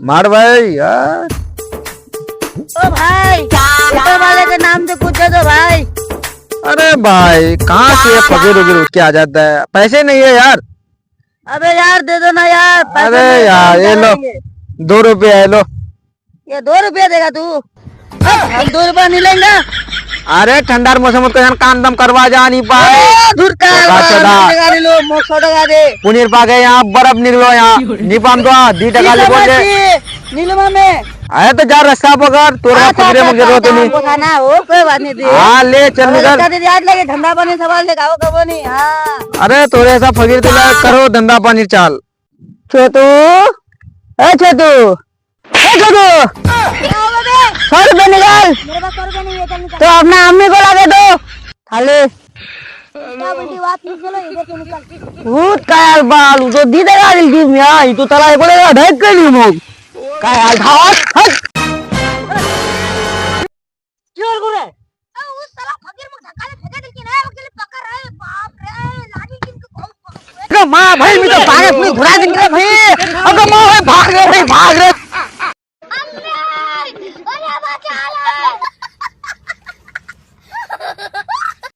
मार भाई यार। ओ भाई ऊपर वाले के नाम से कुछ दे दो भाई। अरे भाई कहाँ से फकीर उगीर उठ के आ जाता है, पैसे नहीं है यार। अबे यार दे दो ना यार, पैसे अरे नहीं है, यार हम ये क्या लो करेंगे? 2 रुपये है लो। ये 2 रुपया देगा तू? हम 2 रुपया नहीं लेंगे। अरे ठंडार मौसम तो यहाँ काम दम करवा जा नहीं पाए। धुरका लो मोक्ष टका दे पुनीर पाके यहाँ बर्फ निकलो यहाँ नहीं पाम तो दी टका ले बोल दे। नीलमा में आए तो जा रास्ता पकड़ तोरा फकरे में गिरो तो नहीं। खाना हो कोई बात नहीं दे। हाँ ले चल निकल। याद लगे धंधा पानी सवाल से खाओ कबो नहीं। हाँ अरे तोरे ऐसा फकीर तो करो धंधा पानी चाल। छोटू ए छोटू ए छोटू 100 रुपए निकाल। मेरे पास 100 रुपए नहीं है, चल निकाल। तो अपना अम्मी को लगे दो खाली क्या बेटी बात नहीं चलो इधर से निकल। भूत कायल बाल तो दी देगा दिल में आई तो तला एक बोलेगा ढक के नहीं मोग कायल धावत हट चोर गुरे उस साला फकीर मुझे धक्का दे फेंका दिल की ना अकेले पकड़ रहे। बाप रे लाठी किनको माँ भाई मैं तो भागे पूरी घुरा देंगे भाई। अगर माँ भाई भाग रे